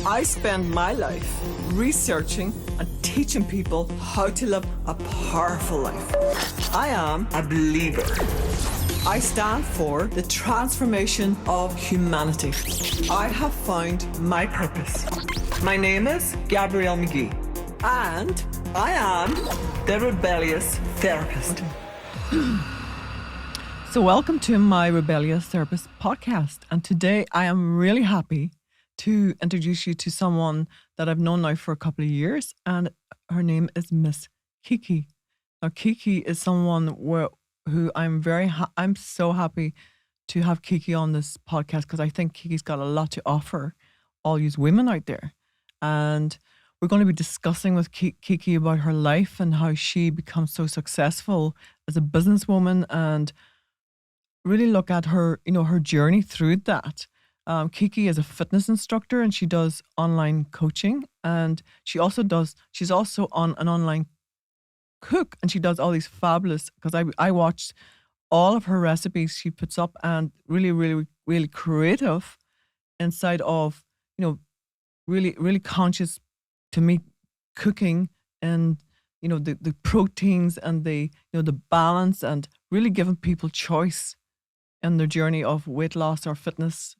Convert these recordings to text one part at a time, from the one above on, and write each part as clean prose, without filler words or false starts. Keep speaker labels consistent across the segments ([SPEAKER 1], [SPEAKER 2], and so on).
[SPEAKER 1] I spend my life researching and teaching people how to live a powerful life. I am a believer. I stand for the transformation of humanity. I have found my purpose. My name is Gabrielle McGee, and I am the Rebellious Therapist. So welcome to my Rebellious Therapist podcast. And today I am really happy to introduce you to someone that I've known now for a couple of years, and her name is Miss Kiki. Now, Kiki is someone who I'm so happy to have Kiki on this podcast, because I think Kiki's got a lot to offer all you women out there. And we're going to be discussing with Kiki about her life and how she becomes so successful as a businesswoman, and really look at her, her journey through that. Kiki is a fitness instructor, and she does online coaching, and she's also on an online cook, and she does all these fabulous, because I watched all of her recipes she puts up, and really, really, really creative inside of, really, really conscious to me cooking, and, the proteins and the balance, and really giving people choice in their journey of weight loss or fitness.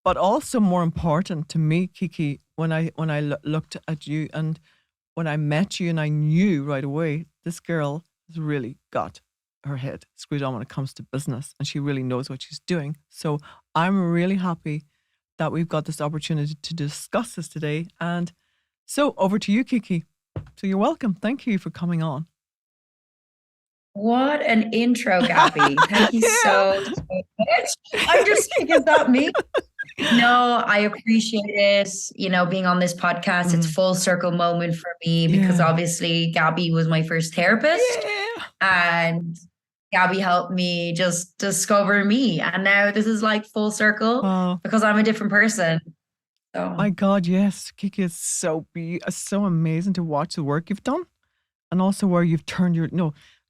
[SPEAKER 1] But also more important to me, Kiki, when I looked at you and when I met you, and I knew right away, this girl has really got her head screwed on when it comes to business, and she really knows what she's doing. So I'm really happy that we've got this opportunity to discuss this today. And so over to you, Kiki. So you're welcome. Thank you for coming on.
[SPEAKER 2] What an intro, Gabby. Thank you so much. I'm just thinking, is that me? No, I appreciate it. Being on this podcast, it's full circle moment for me, because obviously Gabby was my first therapist, and Gabby helped me just discover me. And now this is like full circle because I'm a different person. So.
[SPEAKER 1] My God, yes. Kiki is so amazing to watch the work you've done, and also where you've turned your,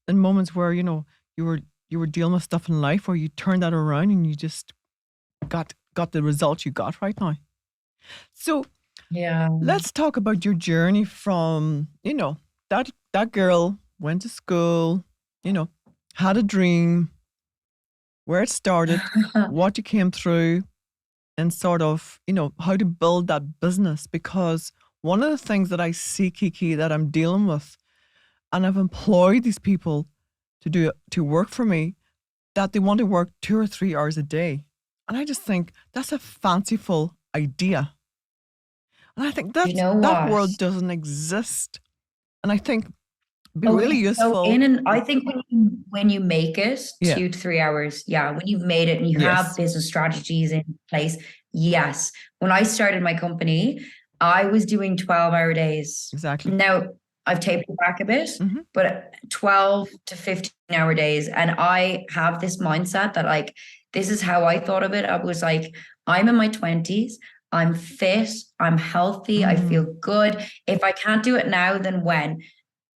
[SPEAKER 1] in moments where, you were dealing with stuff in life, where you turned that around and you just got the results you got right now. So let's talk about your journey from, that girl went to school, had a dream, where it started, what you came through, and sort of, how to build that business. Because one of the things that I see, Kiki, that I'm dealing with, and I've employed these people to work for me, that they want to work 2 or 3 hours a day. And I just think that's a fanciful idea. And I think that world doesn't exist. And I think it'd be really useful.
[SPEAKER 2] I think when you make it 2 to 3 hours, when you've made it and you have business strategies in place, yes. When I started my company, I was doing 12-hour days.
[SPEAKER 1] Exactly.
[SPEAKER 2] Now, I've taped it back a bit, but 12 to 15-hour days. And I have this mindset that, like, this is how I thought of it. I was like, I'm in my 20s. I'm fit. I'm healthy. I feel good. If I can't do it now, then when?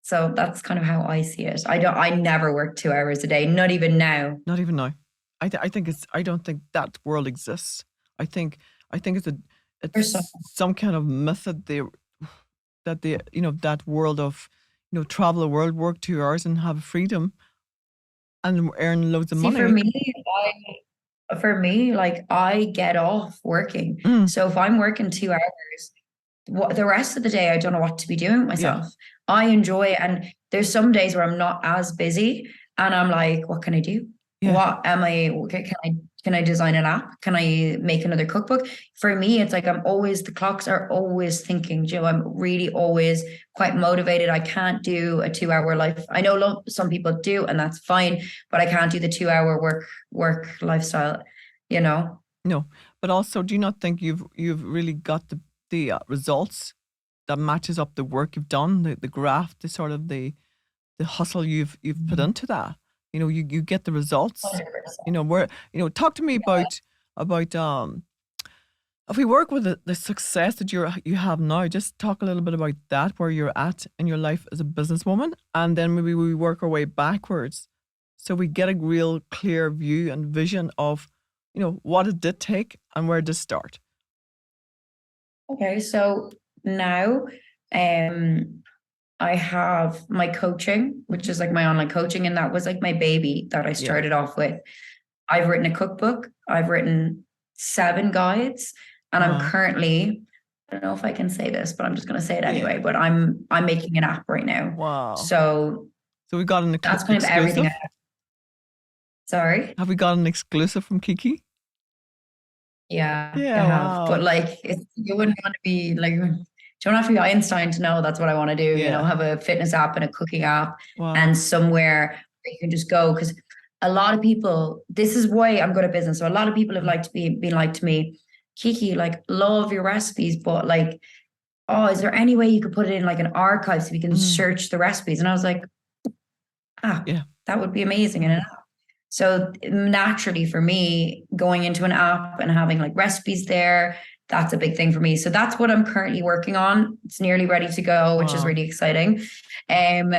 [SPEAKER 2] So that's kind of how I see it. I never work 2 hours a day. Not even now.
[SPEAKER 1] Not even now. I don't think that world exists. I think it's some kind of myth that that world of, travel the world, work 2 hours and have freedom and earn loads of money.
[SPEAKER 2] For me, like, I get off working. So if I'm working 2 hours, the rest of the day, I don't know what to be doing with myself. I enjoy it. And there's some days where I'm not as busy, and I'm like, what can I do? What am can I design an app? Can I make another cookbook? For me, it's like the clocks are always thinking, Joe, I'm really always quite motivated. I can't do a 2-hour life. I know some people do, and that's fine, but I can't do the 2-hour work lifestyle,
[SPEAKER 1] No, but also, do you not think you've really got the results that matches up the work you've done, the graft, the sort of the hustle you've put into that? You get the results.
[SPEAKER 2] 100%.
[SPEAKER 1] Talk to me about if we work with the success that you have now. Just talk a little bit about that, where you're at in your life as a businesswoman, and then maybe we work our way backwards, so we get a real clear view and vision of what it did take and where it did start.
[SPEAKER 2] Okay, so now I have my coaching, which is like my online coaching, and that was like my baby that I
[SPEAKER 1] Yeah.
[SPEAKER 2] started off with. I've written a cookbook, I've written 7 guides, and I'm
[SPEAKER 1] Wow.
[SPEAKER 2] currently, I don't know if I can say this, but I'm just going to say it
[SPEAKER 1] Yeah.
[SPEAKER 2] anyway, but I'm making an app right now.
[SPEAKER 1] Wow.
[SPEAKER 2] So
[SPEAKER 1] So we got an
[SPEAKER 2] that's kind of everything.
[SPEAKER 1] exclusive.
[SPEAKER 2] Sorry.
[SPEAKER 1] Have we got an exclusive from Kiki?
[SPEAKER 2] Yeah, I
[SPEAKER 1] Yeah.
[SPEAKER 2] have. But
[SPEAKER 1] Wow.
[SPEAKER 2] like, you wouldn't want to be like, you don't have to be Einstein to know that's what I want to do.
[SPEAKER 1] Yeah.
[SPEAKER 2] Have a fitness app and a cooking app,
[SPEAKER 1] Wow.
[SPEAKER 2] and somewhere where you can just go. Because a lot of people, this is why I'm good at business. So a lot of people have been like to me, Kiki, like, love your recipes, but like, oh, is there any way you could put it in like an archive so we can search the recipes? And I was like,
[SPEAKER 1] Yeah.
[SPEAKER 2] that would be amazing in an app. So naturally for me, going into an app and having like recipes there, that's a big thing for me. So that's what I'm currently working on. It's nearly ready to go, which is really exciting. And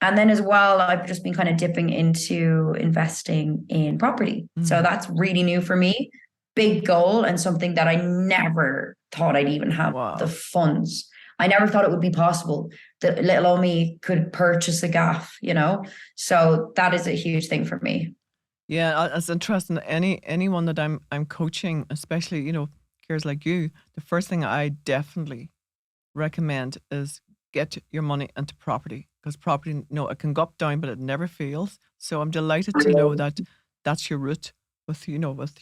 [SPEAKER 2] then as well, I've just been kind of dipping into investing in property. So that's really new for me. Big goal and something that I never thought I'd even have the funds. I never thought it would be possible that little old me could purchase a gaff, So that is a huge thing for me.
[SPEAKER 1] Yeah, it's interesting. Anyone that I'm coaching, especially, girls like you, the first thing I definitely recommend is get your money into property, because property, it can go up, down, but it never fails. So I'm delighted to know that that's your route with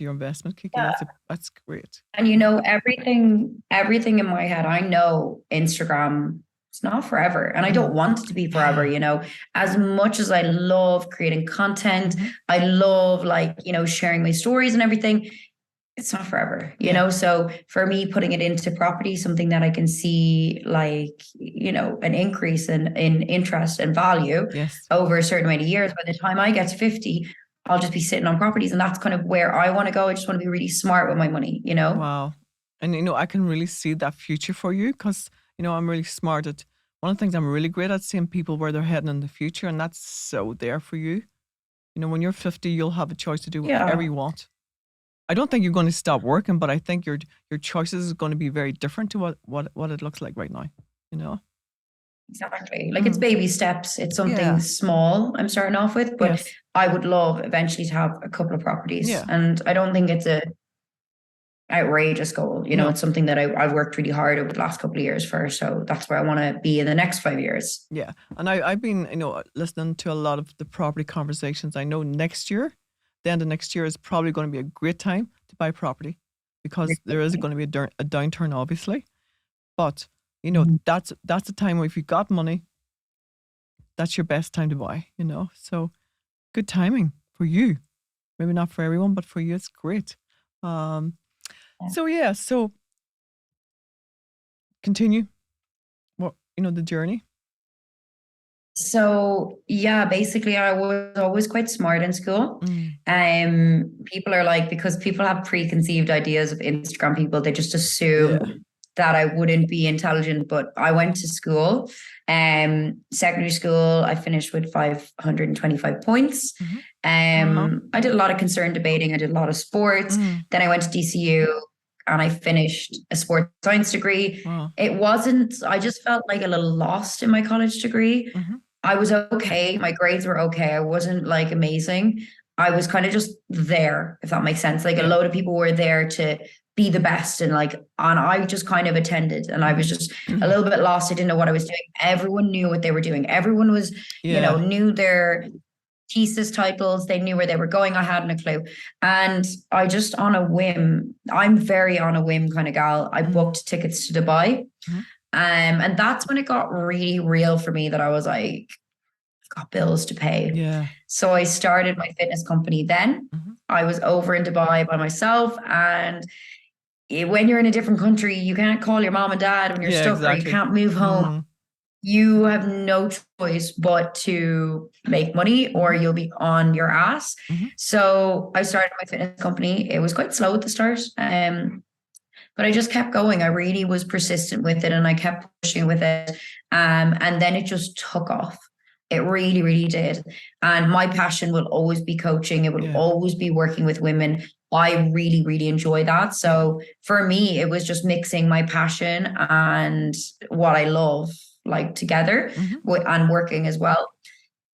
[SPEAKER 1] your investment, Kiki.
[SPEAKER 2] Yeah.
[SPEAKER 1] That's great.
[SPEAKER 2] And everything in my head, I know Instagram, it's not forever, and I don't want it to be forever. As much as I love creating content, I love sharing my stories and everything, it's not forever, So for me, putting it into property, something that I can see an increase in interest and value over a certain amount of years. By the time I get to 50, I'll just be sitting on properties, and that's kind of where I want to go. I just want to be really smart with my money,
[SPEAKER 1] Wow. And I can really see that future for you, because I'm really smart at one of the things I'm really great at seeing people where they're heading in the future, and that's so there for you. When you're 50, you'll have a choice to do whatever you want. I don't think you're going to stop working, but I think your choices is going to be very different to what it looks like right now.
[SPEAKER 2] Exactly. Like it's baby steps. It's something small I'm starting off with, but I would love eventually to have a couple of properties.
[SPEAKER 1] Yeah.
[SPEAKER 2] And I don't think it's a outrageous goal. It's something that I've worked really hard over the last couple of years for. So that's where I want to be in the next 5 years.
[SPEAKER 1] Yeah. And I've been, listening to a lot of the property conversations. I know the end of next year is probably going to be a great time to buy property, because there is going to be a downturn, obviously. But, that's the time where if you've got money, that's your best time to buy, So good timing for you. Maybe not for everyone, but for you, it's great. So continue the journey.
[SPEAKER 2] So basically I was always quite smart in school. People are like, because people have preconceived ideas of Instagram people, they just assume that I wouldn't be intelligent. But I went to school, secondary school, I finished with 525 points. I did a lot of concerned debating, I did a lot of sports. Then I went to DCU and I finished a sports science degree. I just felt like a little lost in my college degree. I was okay. My grades were okay. I wasn't like amazing. I was kind of just there, if that makes sense. Like a load of people were there to be the best, and I just kind of attended, and I was just a little bit lost. I didn't know what I was doing. Everyone knew what they were doing. Everyone was, knew their thesis titles. They knew where they were going. I hadn't a clue. And I just on a whim, I'm very on a whim kind of gal. I booked tickets to Dubai. And that's when it got really real for me, that I was like, I've got bills to pay.
[SPEAKER 1] Yeah.
[SPEAKER 2] So I started my fitness company then. I was over in Dubai by myself. And when you're in a different country, you can't call your mom and dad when you're stuck, or you can't move home. You have no choice but to make money, or you'll be on your ass. So I started my fitness company. It was quite slow at the start. But I just kept going. I really was persistent with it, and I kept pushing with it. And then it just took off. It really, really did. And my passion will always be coaching. It will always be working with women I really, really enjoy that. So for me, it was just mixing my passion and what I love like together and working as well.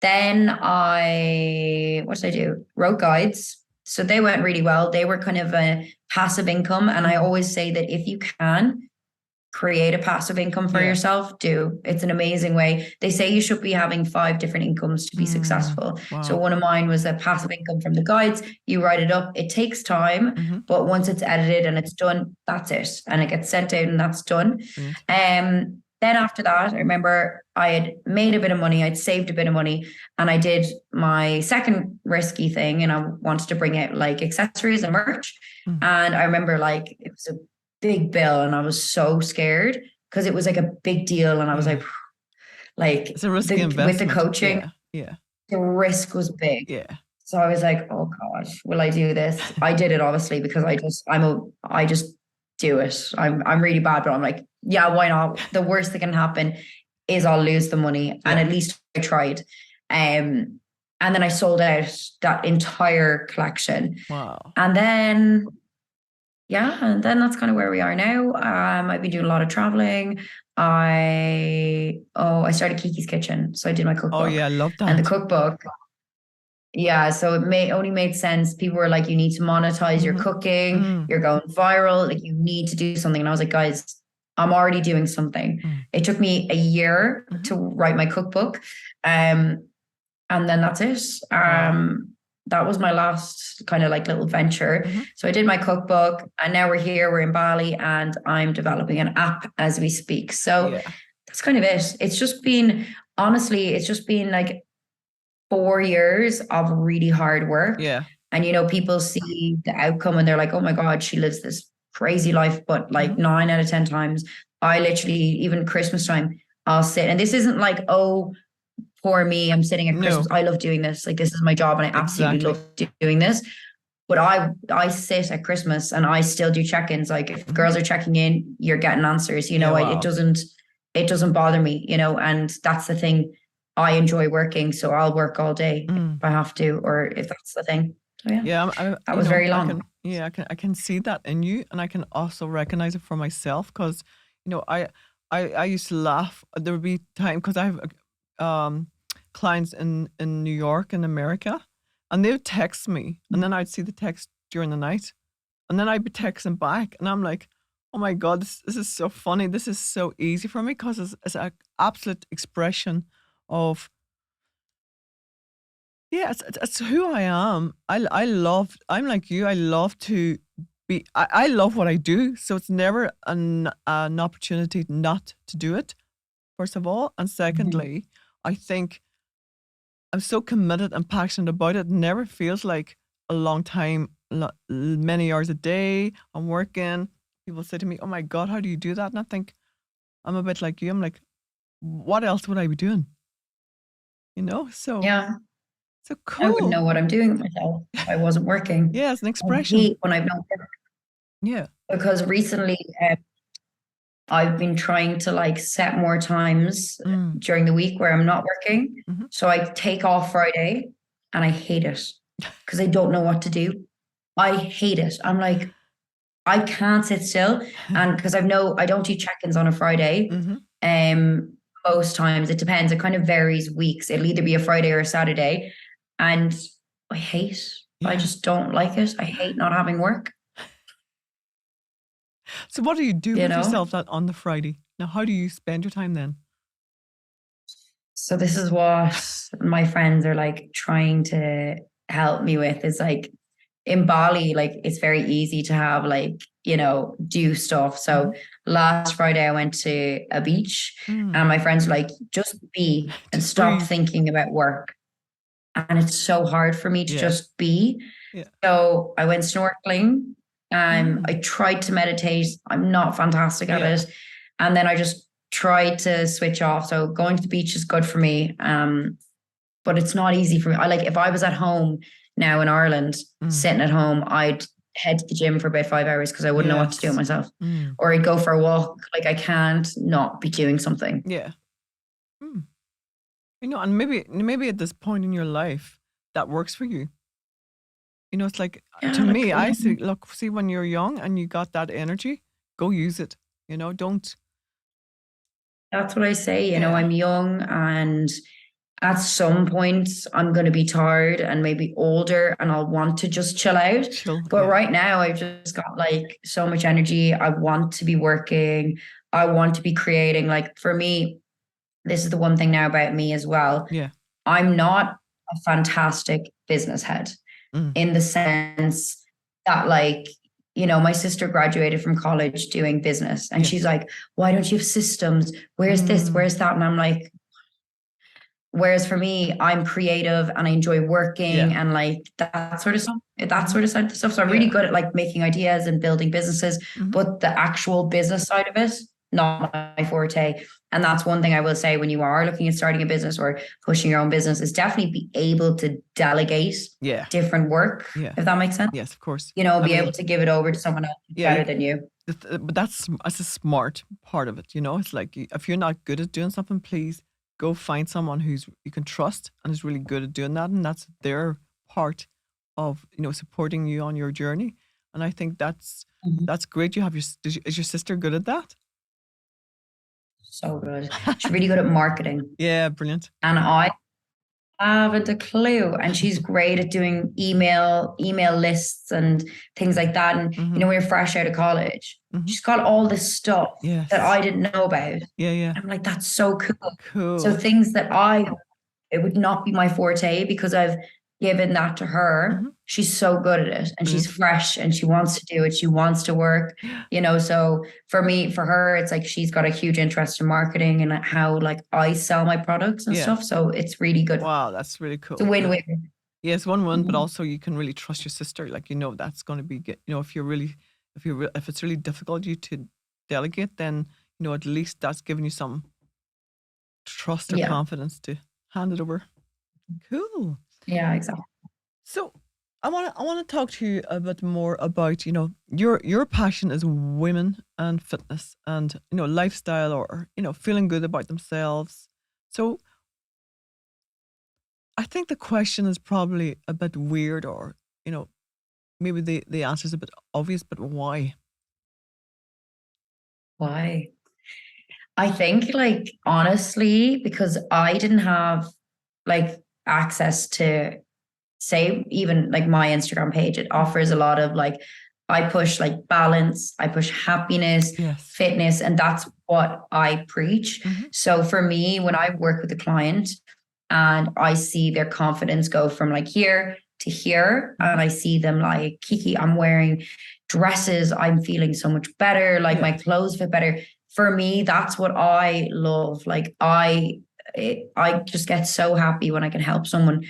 [SPEAKER 2] Then what did I do? Wrote guides. So they went really well. They were kind of a passive income. And I always say that if you can create a passive income for yourself, do. It's an amazing way. They say you should be having 5 different incomes to be successful.
[SPEAKER 1] Wow.
[SPEAKER 2] So one of mine was a passive income from the guides. You write it up. It takes time, but once it's edited and it's done, that's it. And it gets sent out and that's done. Then after that, I remember I had made a bit of money. I'd saved a bit of money and I did my second risky thing and I wanted to bring out like accessories and merch. And I remember like it was a big bill and I was so scared because it was like a big deal and I was like
[SPEAKER 1] it's a risky investment.
[SPEAKER 2] with the coaching, the risk was big. So I was like, oh gosh, will I do this? I did it obviously because I just do it. I'm really bad, but I'm like, yeah, why not? The worst that can happen is I'll lose the money and at least I tried. And then I sold out that entire collection.
[SPEAKER 1] Wow.
[SPEAKER 2] And then and then that's kind of where we are now. I've been doing a lot of traveling. I started Kiki's Kitchen. So I did my cookbook.
[SPEAKER 1] Oh yeah, I love that.
[SPEAKER 2] And the cookbook. Yeah, so it only made sense. People were like, you need to monetize your cooking. You're going viral. Like you need to do something. And I was like, guys, I'm already doing something. It took me a year to write my cookbook. And then that's it. That was my last kind of like little venture. So I did my cookbook and now we're in Bali and I'm developing an app as we speak. So that's kind of it. It's just been like 4 years of really hard work. And, people see the outcome and they're like, oh my God, she lives this crazy life. But like 9 out of 10 times, I literally, even Christmas time, I'll sit. And this isn't like, oh, poor me, I'm sitting at Christmas. I love doing this. Like this is my job and I absolutely love doing this. But I sit at Christmas and I still do check-ins. Like if girls are checking in, you're getting answers, it doesn't bother me, and that's the thing. I enjoy working, so I'll work all day if I have to, or if that's the thing. So that was very long.
[SPEAKER 1] I can see that in you, and I can also recognize it for myself because, I used to laugh. There would be time because I have clients in New York and America, and they would text me, and then I'd see the text during the night, and then I'd be texting back, and I'm like, oh my God, this is so funny. This is so easy for me because it's an absolute expression of it's who I am. I'm like you. I love to be. I love what I do, so it's never an opportunity not to do it. First of all, and secondly, I think I'm so committed and passionate about it. It never feels like a long time, many hours a day. I'm working. People say to me, "Oh my God, how do you do that?" And I think I'm a bit like you. I'm like, what else would I be doing? So so cool.
[SPEAKER 2] I wouldn't know what I'm doing with myself if I wasn't working.
[SPEAKER 1] Yeah, it's an expression.
[SPEAKER 2] I hate when I've not worked.
[SPEAKER 1] Yeah.
[SPEAKER 2] Because recently I've been trying to like set more times during the week where I'm not working. So I take off Friday and I hate it because I don't know what to do. I hate it. I'm like, I can't sit still. And because I don't do check-ins on a Friday. Most times it depends. It kind of varies weeks. It'll either be a Friday or a Saturday. And I just don't like it. I hate not having work.
[SPEAKER 1] So what do you do with yourself on the Friday? Now, how do you spend your time then?
[SPEAKER 2] So this is what my friends are like trying to help me with is like in Bali, like it's very easy to have like, do stuff. So last Friday I went to a beach and my friends were like, just be and stop thinking about work. And it's so hard for me to just be. So I went snorkeling. I tried to meditate. I'm not fantastic at it. And then I just tried to switch off. So going to the beach is good for me. But it's not easy for me. If I was at home now in Ireland, sitting at home, I'd head to the gym for about 5 hours because I wouldn't know what to do with myself. Or I'd go for a walk. Like I can't not be doing something.
[SPEAKER 1] Yeah. And maybe at this point in your life that works for you. You know, it's like,
[SPEAKER 2] Yeah,
[SPEAKER 1] to
[SPEAKER 2] like,
[SPEAKER 1] me, I see, look, see, when you're young and you got that energy, go use it. You know, don't.
[SPEAKER 2] that's what I say.
[SPEAKER 1] Yeah.
[SPEAKER 2] I'm young, and at some point I'm going to be tired and maybe older, and I'll want to just chill out.
[SPEAKER 1] Chill.
[SPEAKER 2] But
[SPEAKER 1] Yeah.
[SPEAKER 2] right now I've just got like so much energy. I want to be working. I want to be creating. Like, for me, this is the one thing now about me as well.
[SPEAKER 1] Yeah.
[SPEAKER 2] I'm not a fantastic business head, in the sense that, like, my sister graduated from college doing business, and she's like, why don't you have systems? Where's this? Where's that? And I'm like, whereas for me, I'm creative and I enjoy working and like that sort of stuff. So I'm really good at like making ideas and building businesses, but the actual business side of it, not my forte. And that's one thing I will say, when you are looking at starting a business or pushing your own business, is definitely be able to delegate different work, if that makes sense.
[SPEAKER 1] Yes, of course.
[SPEAKER 2] Be able to give it over to someone else better than you.
[SPEAKER 1] But that's a smart part of it. You know, it's like, if you're not good at doing something, please go find someone who's you can trust and is really good at doing that, and that's their part of supporting you on your journey. And I think that's great. You have is your sister good at that?
[SPEAKER 2] So good. She's really good at marketing.
[SPEAKER 1] Yeah, brilliant.
[SPEAKER 2] And I haven't a clue. And she's great at doing email lists and things like that. And when we were fresh out of college, she's got all this stuff that I didn't know about.
[SPEAKER 1] Yeah.
[SPEAKER 2] I'm like, that's so cool.
[SPEAKER 1] Cool.
[SPEAKER 2] So things that it would not be my forte, because I've given that to her. She's so good at it, and she's fresh, and she wants to do it. She wants to work, so for her, it's like she's got a huge interest in marketing and how like I sell my products and stuff. So it's really good.
[SPEAKER 1] Wow, that's really cool.
[SPEAKER 2] It's a win-win.
[SPEAKER 1] Yeah, it's win-win, but also you can really trust your sister. Like, that's going to be, if it's really difficult you to delegate, then, at least that's giving you some trust or confidence to hand it over. Cool.
[SPEAKER 2] Yeah, exactly.
[SPEAKER 1] So I want to talk to you a bit more about, your passion is women and fitness and, lifestyle, or, feeling good about themselves. So I think the question is probably a bit weird, or, maybe the answer is a bit obvious, but why?
[SPEAKER 2] Why? I think, like, honestly, because I didn't have like access to, say, even like my Instagram page. It offers a lot of like, I push like balance, I push happiness, fitness, and that's what I preach. So for me, when I work with a client and I see their confidence go from like here to here, and I see them like, Kiki, I'm wearing dresses, I'm feeling so much better, like my clothes fit better. For me, that's what I love. Like, I just get so happy when I can help someone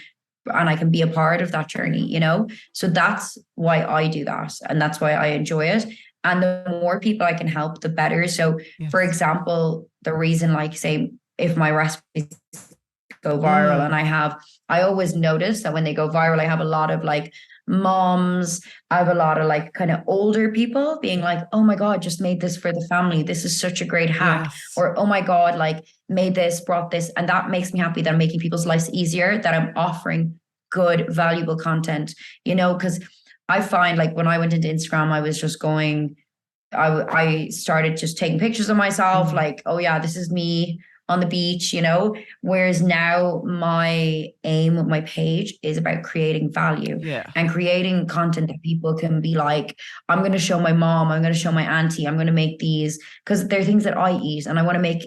[SPEAKER 2] and I can be a part of that journey, So that's why I do that. And that's why I enjoy it. And the more people I can help, the better. So for example, the reason, like, say, if my recipes go viral, and I always notice that when they go viral, I have a lot of like moms, I have a lot of like kind of older people being like, oh my God, just made this for the family. This is such a great hack. Or, oh my God, like made this, brought this. And that makes me happy that I'm making people's lives easier, that I'm offering good, valuable content, because I find like when I went into Instagram, I was just going, I started just taking pictures of myself, like, oh yeah, this is me on the beach, whereas now my aim with my page is about creating value and creating content that people can be like, I'm going to show my mom, I'm going to show my auntie, I'm going to make these, because they're things that I eat, and I want to make,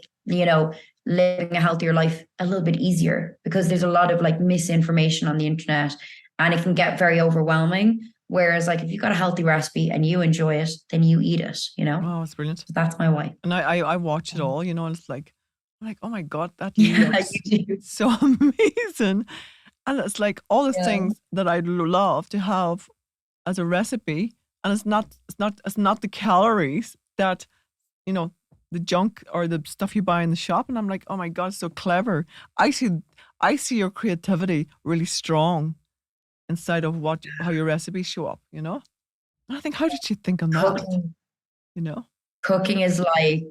[SPEAKER 2] living a healthier life a little bit easier, because there's a lot of like misinformation on the internet and it can get very overwhelming. Whereas like if you got a healthy recipe and you enjoy it, then you eat it, Oh,
[SPEAKER 1] it's brilliant.
[SPEAKER 2] So that's my why.
[SPEAKER 1] And I watch it all, and it's like, oh my God, that looks so amazing. And it's like all the things that I'd love to have as a recipe. And it's not the calories that, the junk or the stuff you buy in the shop. And I'm like, oh my God, it's so clever. I see your creativity really strong inside of how your recipes show up, And I think, how did you think on that?
[SPEAKER 2] Cooking is like,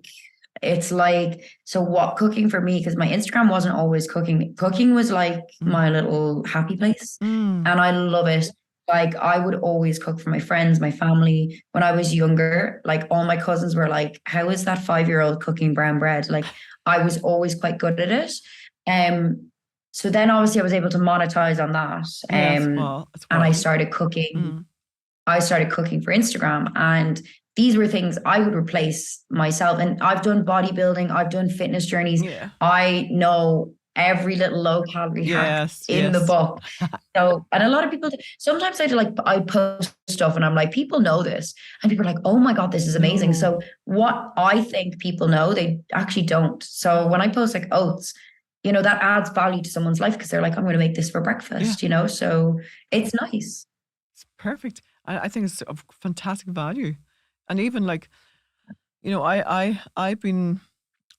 [SPEAKER 2] it's like, so what cooking for me, because my Instagram wasn't always cooking. Cooking was like my little happy place, and I love it. Like I would always cook for my friends, my family. When I was younger, like all my cousins were like, how is that 5-year-old cooking brown bread? Like I was always quite good at it. So then obviously I was able to monetize on that.
[SPEAKER 1] Yes, well, it's
[SPEAKER 2] And I
[SPEAKER 1] well.
[SPEAKER 2] started cooking.
[SPEAKER 1] Mm,
[SPEAKER 2] I started cooking for Instagram, and these were things I would replace myself. And I've done bodybuilding, I've done fitness journeys.
[SPEAKER 1] yeah.
[SPEAKER 2] I know every little low calorie hack
[SPEAKER 1] Yes,
[SPEAKER 2] in the
[SPEAKER 1] yes.
[SPEAKER 2] book. So, and a lot of people, sometimes I post stuff and I'm like, people know this. And people are like, oh my God, this is amazing.
[SPEAKER 1] No.
[SPEAKER 2] So what I think people know, they actually don't. So when I post like oats, that adds value to someone's life because they're like, I'm going to make this for
[SPEAKER 1] Yeah,
[SPEAKER 2] breakfast, so it's nice.
[SPEAKER 1] it's perfect. I think it's of fantastic value. And even like, I've been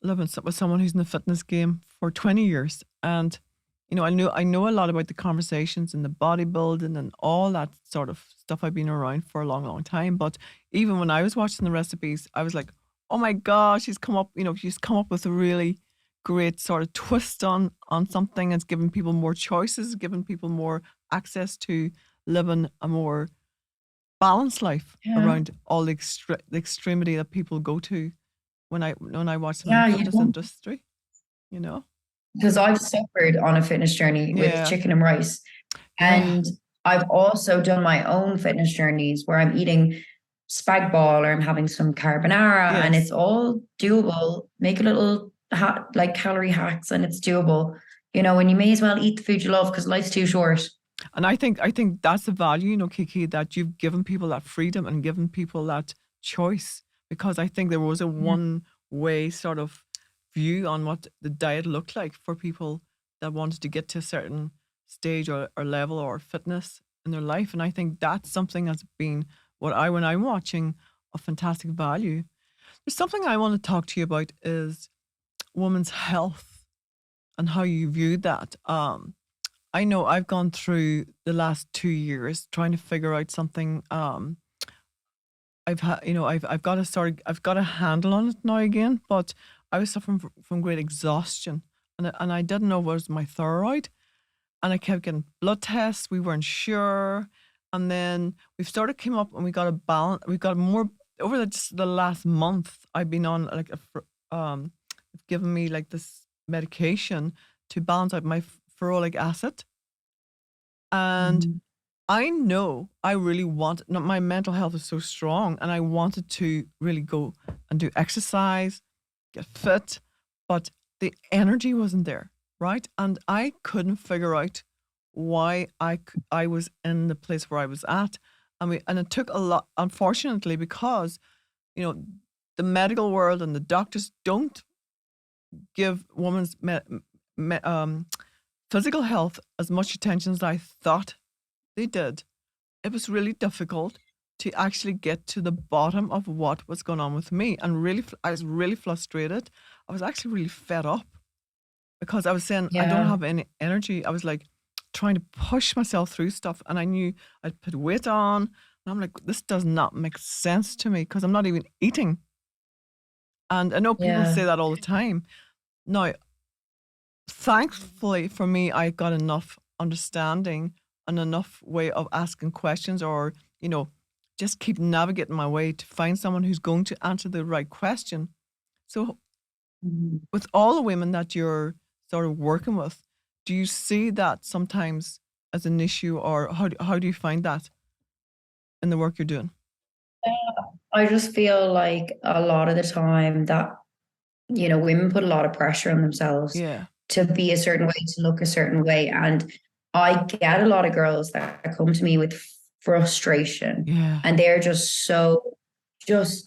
[SPEAKER 1] living with someone who's in the fitness game for 20 years. And, I know a lot about the conversations and the bodybuilding and all that sort of stuff. I've been around for a long, long time. But even when I was watching the recipes, I was like, oh my gosh, she's come up with a really great sort of twist on something. It's giving people more choices, giving people more access to living a more balanced life
[SPEAKER 2] Yeah.
[SPEAKER 1] around all the extremity that people go to when I watch them in the
[SPEAKER 2] Yeah,
[SPEAKER 1] fitness industry, you know?
[SPEAKER 2] because I've suffered on a fitness journey with
[SPEAKER 1] Yeah.
[SPEAKER 2] chicken and rice.
[SPEAKER 1] Yeah.
[SPEAKER 2] And I've also done my own fitness journeys where I'm eating spag bol or I'm having some carbonara, and
[SPEAKER 1] Yes.
[SPEAKER 2] it's all doable. Make a little like calorie hacks, and it's doable. And you may as well eat the food you love because life's too short.
[SPEAKER 1] And I think that's the value, Kiki, that you've given people that freedom and given people that choice. Because I think there was a
[SPEAKER 2] Yeah.
[SPEAKER 1] one way sort of view on what the diet looked like for people that wanted to get to a certain stage or level or fitness in their life. And I think that's something that's been when I'm watching a fantastic value. There's something I want to talk to you about is women's health and how you view that. I know I've gone through the last 2 years trying to figure out something. I've got a handle on it now again, but I was suffering from great exhaustion, and I didn't know it was my thyroid, and I kept getting blood tests. We weren't sure, and then we've started came up and we got a balance. We got more over just the last month. I've been on like it's given me like this medication to balance out my ferrolic acid. And
[SPEAKER 2] Mhm.
[SPEAKER 1] I know I really my mental health is so strong and I wanted to really go and do exercise, get fit, but the energy wasn't there, right? And I couldn't figure out why I was in the place where I was at. And it took a lot, unfortunately, because, you know, the medical world and the doctors don't give women's physical health as much attention as I thought they did. It was really difficult to actually get to the bottom of what was going on with me. And really, I was really frustrated. I was actually really fed up because I was saying, I don't
[SPEAKER 2] Yeah.
[SPEAKER 1] have any energy. I was like trying to push myself through stuff. And I knew I'd put weight on. And I'm like, this does not make sense to me because I'm not even eating. And I know people say
[SPEAKER 2] Yeah.
[SPEAKER 1] that all the time. Now, thankfully for me, I got enough understanding and enough way of asking questions or, just keep navigating my way to find someone who's going to answer the right question. So,
[SPEAKER 2] Mhm.
[SPEAKER 1] with all the women that you're sort of working with, do you see that sometimes as an issue or how do you find that in the work you're doing?
[SPEAKER 2] I just feel like a lot of the time that, women put a lot of pressure on themselves
[SPEAKER 1] Yeah.
[SPEAKER 2] to be a certain way, to look a certain way. And I get a lot of girls that come to me with frustration,
[SPEAKER 1] Yeah.
[SPEAKER 2] and they're just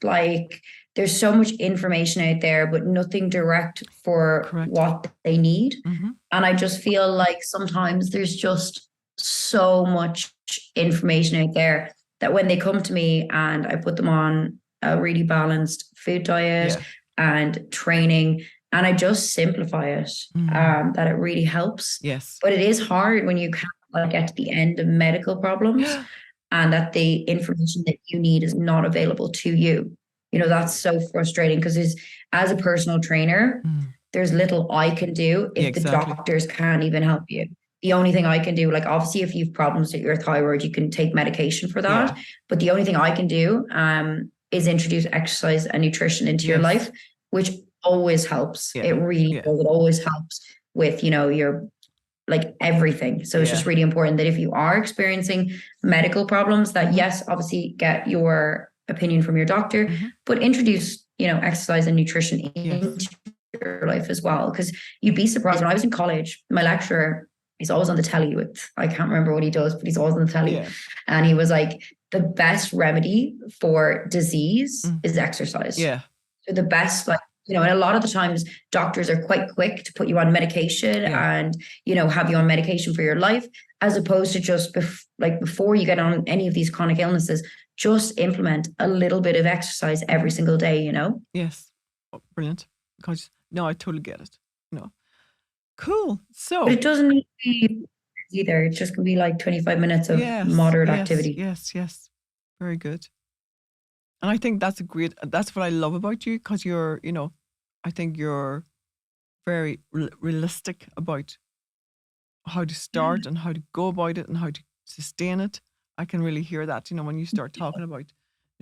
[SPEAKER 2] like, there's so much information out there, but nothing direct for
[SPEAKER 1] Correct.
[SPEAKER 2] what they need.
[SPEAKER 1] Mm-hmm.
[SPEAKER 2] And I just feel like sometimes there's just so much information out there that when they come to me and I put them on a really balanced food diet
[SPEAKER 1] Yeah.
[SPEAKER 2] and training, and I just simplify it,
[SPEAKER 1] Mm.
[SPEAKER 2] that it really helps.
[SPEAKER 1] Yes.
[SPEAKER 2] But it is hard when you can't like get to the end of medical problems
[SPEAKER 1] Yeah.
[SPEAKER 2] and that the information that you need is not available to you. That's so frustrating because as a personal trainer,
[SPEAKER 1] Mm.
[SPEAKER 2] there's little I can do
[SPEAKER 1] Yeah,
[SPEAKER 2] if the
[SPEAKER 1] exactly.
[SPEAKER 2] doctors can't even help you. the only thing I can do, like obviously if you've problems with your thyroid, you can take medication for that.
[SPEAKER 1] Yeah.
[SPEAKER 2] But the only thing I can do is introduce exercise and nutrition into your
[SPEAKER 1] Yes.
[SPEAKER 2] life, which always helps.
[SPEAKER 1] Yeah.
[SPEAKER 2] It really
[SPEAKER 1] Yeah.
[SPEAKER 2] does. It always helps with, your like everything. So it's
[SPEAKER 1] Yeah.
[SPEAKER 2] just really important that if you are experiencing medical problems, that
[SPEAKER 1] Mhm.
[SPEAKER 2] yes, obviously get your opinion from your doctor,
[SPEAKER 1] Mhm.
[SPEAKER 2] but introduce, exercise and nutrition
[SPEAKER 1] Yes.
[SPEAKER 2] into your life as well. Because you'd be surprised. When I was in college, my lecturer, he's always on the telly with, I can't remember what he does, but he's always on the telly.
[SPEAKER 1] Yeah.
[SPEAKER 2] And he was like, the best remedy for disease
[SPEAKER 1] Mm.
[SPEAKER 2] is exercise.
[SPEAKER 1] Yeah.
[SPEAKER 2] So the best, like, and a lot of the times doctors are quite quick to put you on medication and, have you on medication for your life, as opposed to just before you get on any of these chronic illnesses, just implement a little bit of exercise every single day,
[SPEAKER 1] Yes. Oh, brilliant. Because no, I totally get it. Cool. So,
[SPEAKER 2] but it doesn't need to be either. It just can be like 25 minutes of
[SPEAKER 1] yes,
[SPEAKER 2] moderate
[SPEAKER 1] yes,
[SPEAKER 2] activity.
[SPEAKER 1] yes. Very good. And I think that's that's what I love about you, because you're, I think you're very realistic about how to start and how to go about it and how to sustain it. I can really hear that, when you start talking about,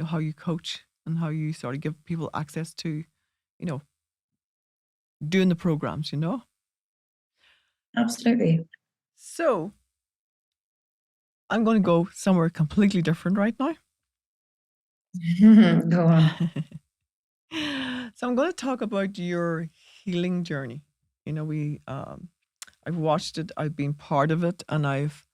[SPEAKER 1] how you coach and how you sort of give people access to, doing the programs,
[SPEAKER 2] Absolutely.
[SPEAKER 1] So I'm going to go somewhere completely different right now.
[SPEAKER 2] Go on.
[SPEAKER 1] So I'm going to talk about your healing journey. I've watched it, I've been part of it, and I've,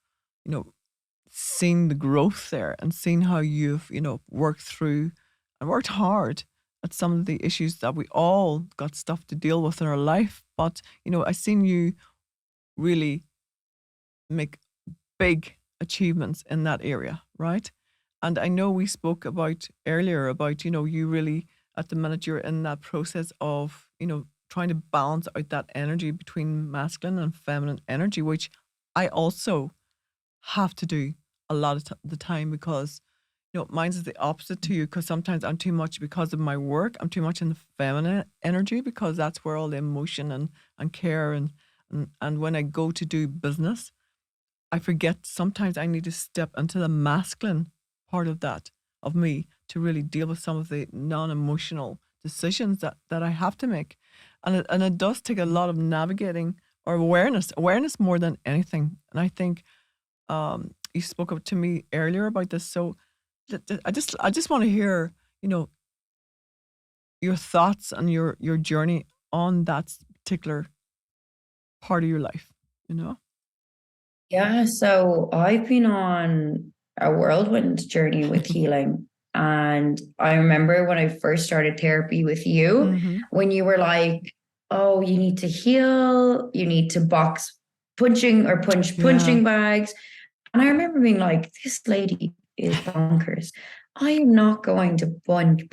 [SPEAKER 1] seen the growth there and seen how you've, worked through and worked hard at some of the issues that we all got stuff to deal with in our life. But, I've seen you really make big achievements in that area, right? And I know we spoke about earlier about, you really, at the minute, you're in that process of, trying to balance out that energy between masculine and feminine energy, which I also have to do a lot of the time, because, mine's is the opposite to you, because sometimes I'm too much, because of my work, I'm too much in the feminine energy, because that's where all the emotion and care and when I go to do business, I forget sometimes I need to step into the masculine part of that, of me, to really deal with some of the non-emotional decisions that I have to make. And it does take a lot of navigating or awareness more than anything. And I think you spoke up to me earlier about this. So I just want to hear, your thoughts and your journey on that particular part of your life,
[SPEAKER 2] Yeah, so I've been on a whirlwind journey with healing. And I remember when I first started therapy with you, when you were like, oh, you need to heal, you need to punch punching bags. And I remember being like, this lady is bonkers. I am not going to punch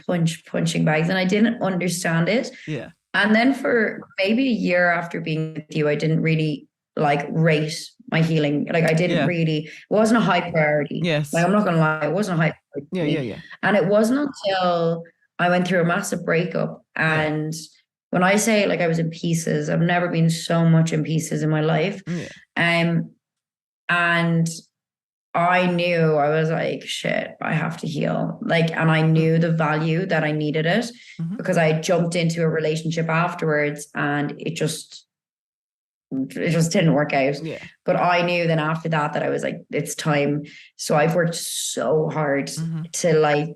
[SPEAKER 2] punching bags. And I didn't understand it.
[SPEAKER 1] Yeah.
[SPEAKER 2] And then for maybe a year after being with you, I didn't really rate my healing. Like I didn't really, it wasn't a high priority.
[SPEAKER 1] Yes.
[SPEAKER 2] Like I'm not gonna lie, it wasn't a high priority.
[SPEAKER 1] Yeah.
[SPEAKER 2] And it wasn't until I went through a massive breakup. And when I say I was in pieces, I've never been so much in pieces in my life. And I knew, I was like, shit, I have to heal. And I knew the value that I needed it, because I jumped into a relationship afterwards and it just didn't work out. But I knew then after that I was like, it's time. So I've worked so hard to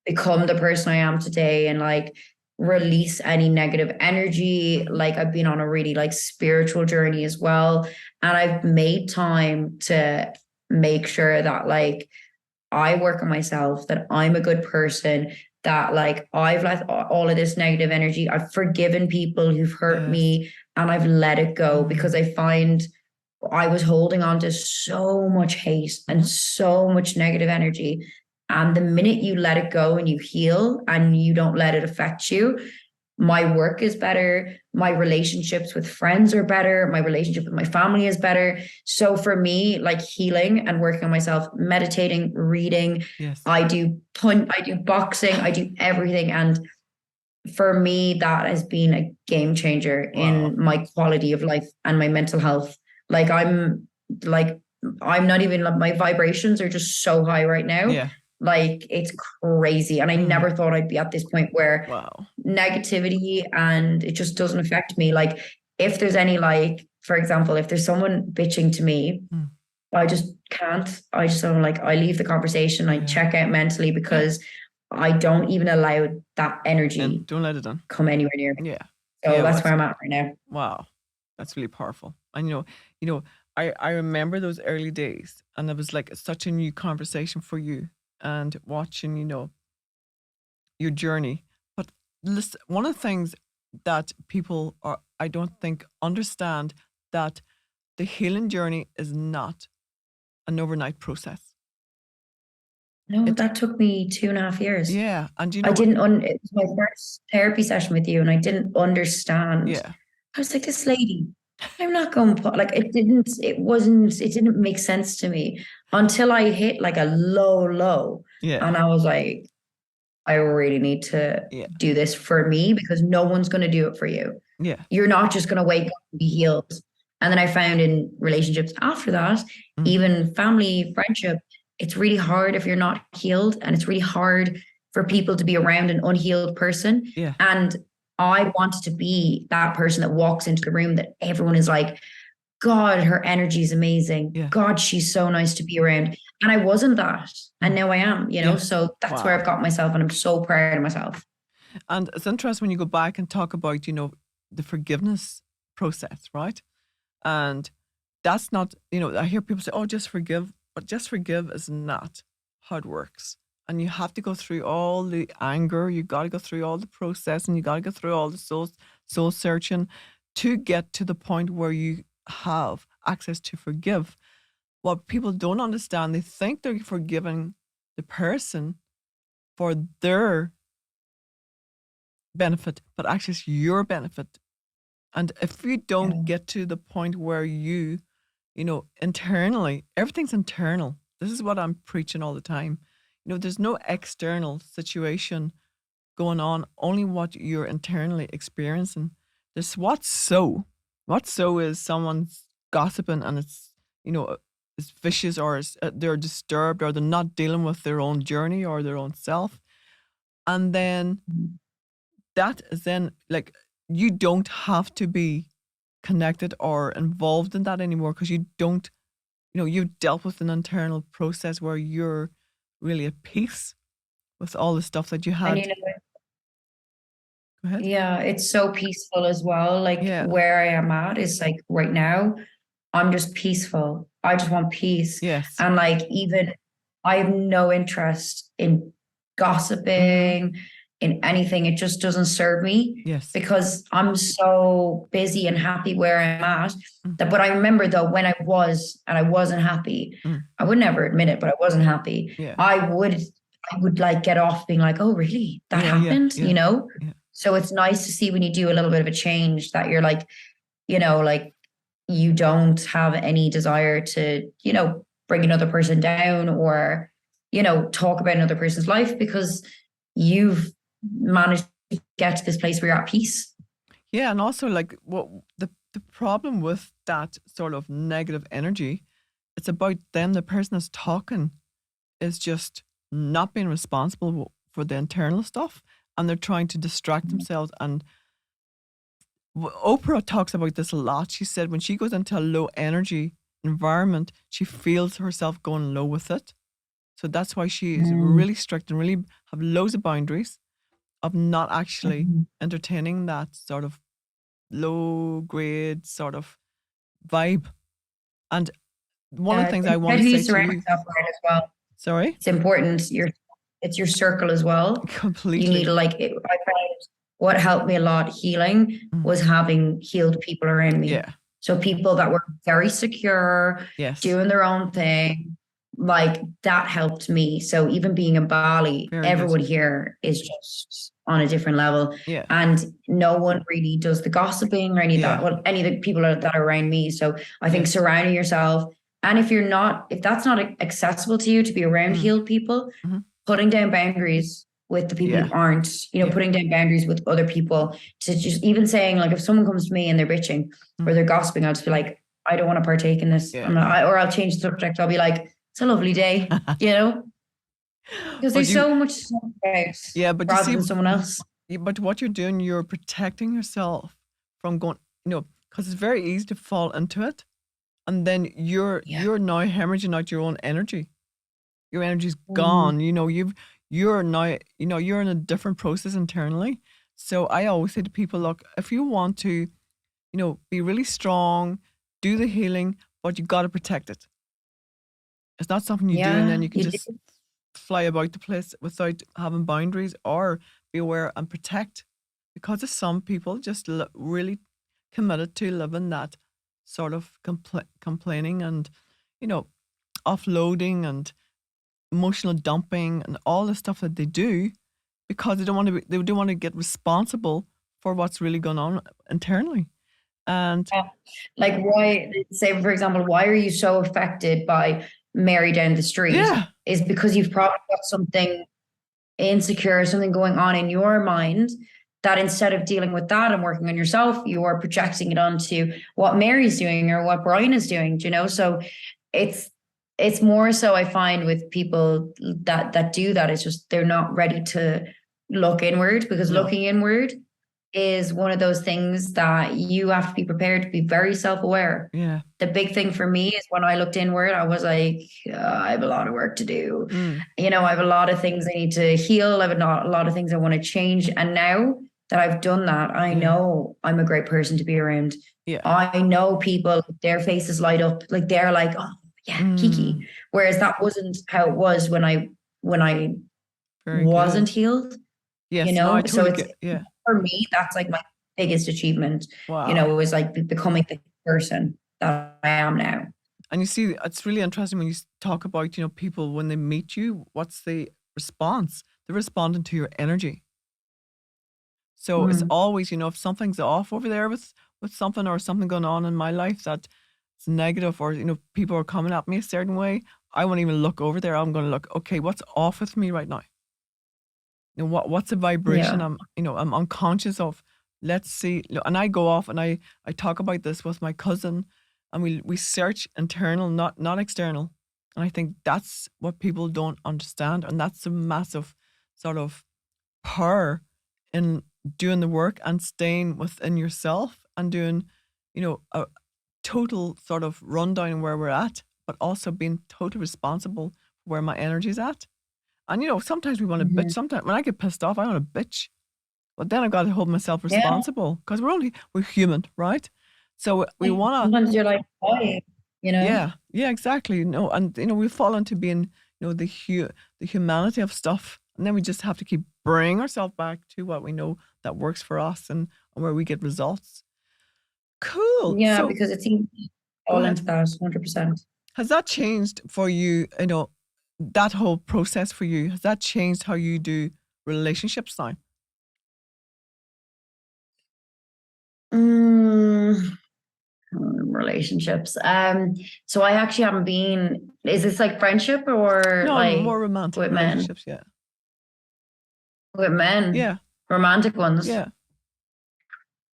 [SPEAKER 2] become the person I am today and release any negative energy. I've been on a really spiritual journey as well. And I've made time to make sure that I work on myself, that I'm a good person, that I've let all of this negative energy, I've forgiven people who've hurt me, and I've let it go, because I find I was holding on to so much hate and so much negative energy. And the minute you let it go and you heal and you don't let it affect you, my work is better, my relationships with friends are better, my relationship with my family is better. So for me, healing and working on myself, meditating, reading, I do boxing, I do everything. And for me, that has been a game changer in my quality of life and my mental health. like, I'm not even, like, my vibrations are just so high right now.
[SPEAKER 1] Yeah.
[SPEAKER 2] Like, it's crazy. And I never thought I'd be at this point where negativity, and it just doesn't affect me. Like, if there's any, like, for example, if there's someone bitching to me, I just can't. I just don't, like, I leave the conversation. I check out mentally, because I don't even allow that energy
[SPEAKER 1] And don't let it
[SPEAKER 2] come anywhere near me.
[SPEAKER 1] Yeah.
[SPEAKER 2] So that's where I'm at right now.
[SPEAKER 1] Wow. That's really powerful. And I remember those early days, and it was like such a new conversation for you, and watching, your journey. But listen, one of the things that people I don't think understand, that the healing journey is not an overnight process.
[SPEAKER 2] No, that took me 2.5 years.
[SPEAKER 1] Yeah. And
[SPEAKER 2] I didn't, it was my first therapy session with you, and I didn't understand.
[SPEAKER 1] Yeah.
[SPEAKER 2] I was like, this lady, I'm not going to put, like, it didn't make sense to me until I hit like a low.
[SPEAKER 1] Yeah.
[SPEAKER 2] And I was like, I really need to do this for me, because no one's going to do it for you.
[SPEAKER 1] Yeah.
[SPEAKER 2] You're not just going to wake up and be healed. And then I found in relationships after that, even family, friendship, it's really hard if you're not healed, and it's really hard for people to be around an unhealed person.
[SPEAKER 1] Yeah.
[SPEAKER 2] And I wanted to be that person that walks into the room that everyone is like, God, her energy is amazing.
[SPEAKER 1] Yeah.
[SPEAKER 2] God, she's so nice to be around. And I wasn't that. And now I am, so that's where I've got myself, and I'm so proud of myself.
[SPEAKER 1] And it's interesting when you go back and talk about, the forgiveness process, right? And that's not, I hear people say, oh, just forgive. But just forgive is not how it works. And you have to go through all the anger. You got to go through all the process, and you got to go through all the soul searching to get to the point where you have access to forgive. What people don't understand, they think they're forgiving the person for their benefit, but actually it's your benefit. And if you don't get to the point where you internally, everything's internal. This is what I'm preaching all the time. There's no external situation going on, only what you're internally experiencing. There's what's so is someone's gossiping, and it's, it's vicious, or they're disturbed, or they're not dealing with their own journey or their own self. And then that is then, like, you don't have to be connected or involved in that anymore, because you don't, you've dealt with an internal process where you're really at peace with all the stuff that you had.
[SPEAKER 2] And
[SPEAKER 1] Go ahead.
[SPEAKER 2] Yeah, it's so peaceful as well. Like, where I am at is like right now, I'm just peaceful. I just want peace.
[SPEAKER 1] Yes.
[SPEAKER 2] And like, even I have no interest in gossiping, in anything. It just doesn't serve me.
[SPEAKER 1] Yes.
[SPEAKER 2] Because I'm so busy and happy where I'm at. But I remember though, when I wasn't happy, I would never admit it, but I wasn't happy.
[SPEAKER 1] Yeah.
[SPEAKER 2] I would like get off being like, oh really? That happened,
[SPEAKER 1] Yeah.
[SPEAKER 2] So it's nice to see when you do a little bit of a change that you're like, like, you don't have any desire to, bring another person down, or, talk about another person's life, because you've managed to get to this place where you're at peace.
[SPEAKER 1] Yeah. And also, like, what the problem with that sort of negative energy, it's about them, the person that's talking is just not being responsible for the internal stuff, and they're trying to distract themselves. And Oprah talks about this a lot. She said when she goes into a low energy environment, she feels herself going low with it. So that's why she is really strict and really have loads of boundaries of not actually entertaining that sort of low grade sort of vibe. And one of the things I want to say to you,
[SPEAKER 2] as well.
[SPEAKER 1] Sorry?
[SPEAKER 2] It's important. It's your circle as well.
[SPEAKER 1] Completely.
[SPEAKER 2] You need to, like, I found what helped me a lot healing was having healed people around me.
[SPEAKER 1] Yeah.
[SPEAKER 2] So people that were very secure, doing their own thing, like, that helped me. So even being in Bali, everyone here is just on a different level.
[SPEAKER 1] Yeah.
[SPEAKER 2] And no one really does the gossiping or any of that. Well, any of the people that are around me. So I think surrounding yourself, and if that's not accessible to you to be around healed people, putting down boundaries with the people who aren't, putting down boundaries with other people, to just even saying, like, if someone comes to me and they're bitching or they're gossiping, I'll just be like, I don't want to partake in this.
[SPEAKER 1] Yeah.
[SPEAKER 2] Or I'll change the subject. I'll be like, it's a lovely day, because
[SPEAKER 1] But
[SPEAKER 2] there's so much to talk about
[SPEAKER 1] but
[SPEAKER 2] rather than someone else.
[SPEAKER 1] But what you're doing, you're protecting yourself from going, because it's very easy to fall into it. And then you're now hemorrhaging out your own energy. Your energy's gone. You're now, you're in a different process internally. So I always say to people, look, if you want to, be really strong, do the healing, but you got to protect it. It's not something you do and then you can just fly about the place without having boundaries, or be aware and protect. Because of some people just really committed to living that sort of complaining and, offloading and emotional dumping and all the stuff that they do, because they don't want to get responsible for what's really going on internally. And
[SPEAKER 2] like, why, say for example, why are you so affected by Mary down the street? Is because you've probably got something insecure, something going on in your mind, that instead of dealing with that and working on yourself, you are projecting it onto what Mary's doing or what Brian is doing, so it's more so, I find, with people that do that, it's just they're not ready to look inward, because looking inward is one of those things that you have to be prepared to be very self-aware.
[SPEAKER 1] Yeah.
[SPEAKER 2] The big thing for me is when I looked inward, I was like, I have a lot of work to do. I have a lot of things I need to heal. I have a lot of things I want to change. And now that I've done that, I know I'm a great person to be around. Yeah. I know people, their faces light up, like they're like, oh yeah, Kiki. Whereas that wasn't how it was when I
[SPEAKER 1] Very
[SPEAKER 2] wasn't
[SPEAKER 1] good.
[SPEAKER 2] healed.
[SPEAKER 1] Yes, no, I totally
[SPEAKER 2] so for me, that's like my biggest achievement.
[SPEAKER 1] Wow.
[SPEAKER 2] Was like becoming the person that I am now.
[SPEAKER 1] And you see, it's really interesting when you talk about, people when they meet you, what's the response? They're responding to your energy. So it's always, if something's off over there with something, or something going on in my life that it's negative, or, people are coming at me a certain way, I won't even look over there. I'm going to look, okay, what's off with me right now? What's the vibration I'm unconscious of? Let's see. And I go off and I talk about this with my cousin, and we search internal, not external. And I think that's what people don't understand. And that's a massive sort of power in doing the work and staying within yourself and doing, a total sort of rundown where we're at, but also being totally responsible for where my energy's at. And, sometimes we want to bitch. Sometimes when I get pissed off, I want to bitch. But then I've got to hold myself responsible, because we're human, right? So we want to.
[SPEAKER 2] Sometimes you're like, why?
[SPEAKER 1] Yeah, exactly. And, we fall into being, the humanity of stuff. And then we just have to keep bringing ourselves back to what we know that works for us and where we get results. Cool.
[SPEAKER 2] Yeah, because it's all into that, 100%.
[SPEAKER 1] Has that changed for you, that whole process for you? Has that changed how you do relationships now?
[SPEAKER 2] Relationships. So I actually haven't been. Is this like friendship or like
[SPEAKER 1] more romantic
[SPEAKER 2] with
[SPEAKER 1] relationships?
[SPEAKER 2] Men?
[SPEAKER 1] Yeah.
[SPEAKER 2] With men?
[SPEAKER 1] Yeah.
[SPEAKER 2] Romantic ones?
[SPEAKER 1] Yeah.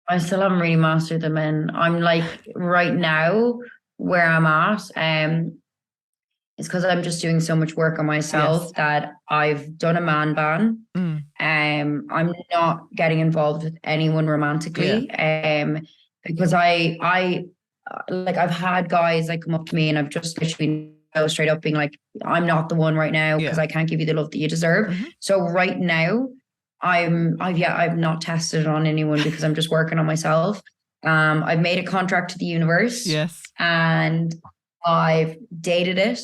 [SPEAKER 2] I still haven't really mastered the men. I'm like right now where I'm at. It's because I'm just doing so much work on myself that I've done a man ban. I'm not getting involved with anyone romantically. Because I've had guys like come up to me and I've just literally go straight up being like, I'm not the one right now because I can't give you the love that you deserve. So right now I've not tested on anyone because I'm just working on myself. I've made a contract to the universe.
[SPEAKER 1] Yes.
[SPEAKER 2] And I've dated it.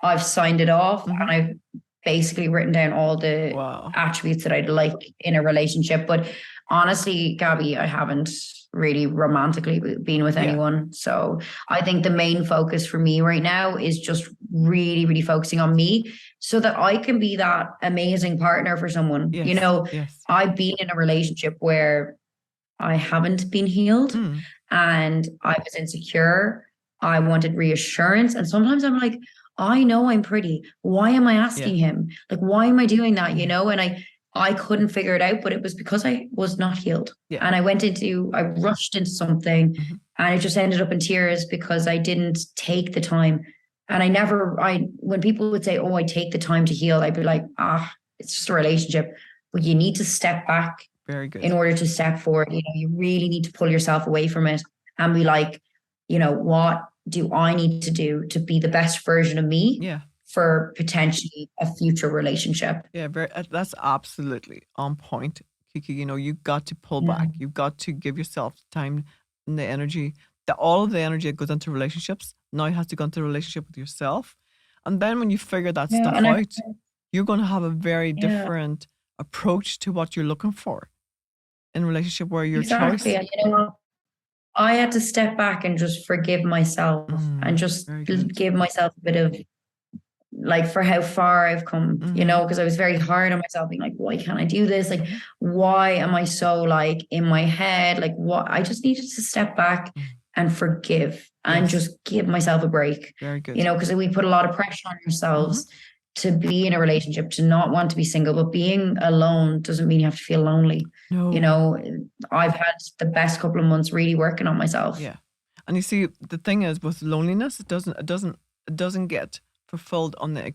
[SPEAKER 2] I've signed it off, and I've basically written down all the attributes that I'd like in a relationship. But honestly, Gabby, I haven't really romantically been with anyone. So I think the main focus for me right now is just really, really focusing on me so that I can be that amazing partner for someone. I've been in a relationship where I haven't been healed and I was insecure. I wanted reassurance. And sometimes I'm like, I know I'm pretty. Why am I asking him? Like, why am I doing that? And I couldn't figure it out, but it was because I was not healed.
[SPEAKER 1] Yeah.
[SPEAKER 2] And I rushed into something and it just ended up in tears because I didn't take the time. And when people would say, oh, I take the time to heal, I'd be like, it's just a relationship. But you need to step back
[SPEAKER 1] Very good.
[SPEAKER 2] in order to step forward. You really need to pull yourself away from it and be like, what do I need to do to be the best version of me?
[SPEAKER 1] Yeah.
[SPEAKER 2] For potentially a future relationship.
[SPEAKER 1] Yeah, that's absolutely on point, Kiki. You've got to pull back. You've got to give yourself time and the energy. All of the energy that goes into relationships now has to go into a relationship with yourself. And then when you figure that stuff out, you're going to have a very different approach to what you're looking for in a relationship where your choice.
[SPEAKER 2] And I had to step back and just forgive myself and just give myself a bit of for how far I've come, because I was very hard on myself, being like, why can't I do this? Like, why am I so in my head? Like, what? I just needed to step back and forgive and just give myself a break.
[SPEAKER 1] Very good.
[SPEAKER 2] Because we put a lot of pressure on ourselves to be in a relationship, to not want to be single, but being alone doesn't mean you have to feel lonely. No. I've had the best couple of months really working on myself.
[SPEAKER 1] Yeah. And you see, the thing is with loneliness, it doesn't get fulfilled on the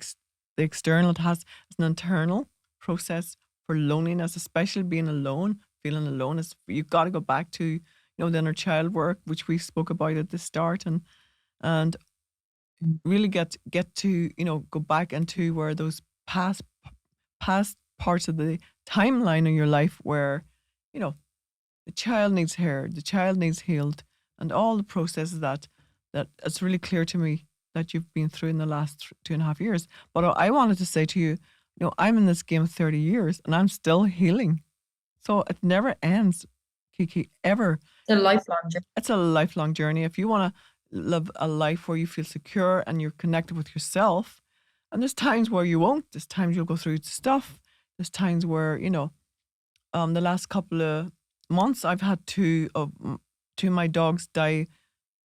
[SPEAKER 1] external. It's an internal process for loneliness, especially being alone, feeling alone. You've got to go back to the inner child work, which we spoke about at the start, and really get to go back into where those past parts of the timeline in your life where the child needs heard, the child needs healed, and all the processes that it's really clear to me that you've been through in the last 2.5 years. But I wanted to say to you, I'm in this game 30 years and I'm still healing. So it never ends, Kiki, ever.
[SPEAKER 2] It's a lifelong journey.
[SPEAKER 1] It's a lifelong journey. If you want to live a life where you feel secure and you're connected with yourself, and there's times where you won't, there's times you'll go through stuff, there's times where, the last couple of months I've had two of my dogs die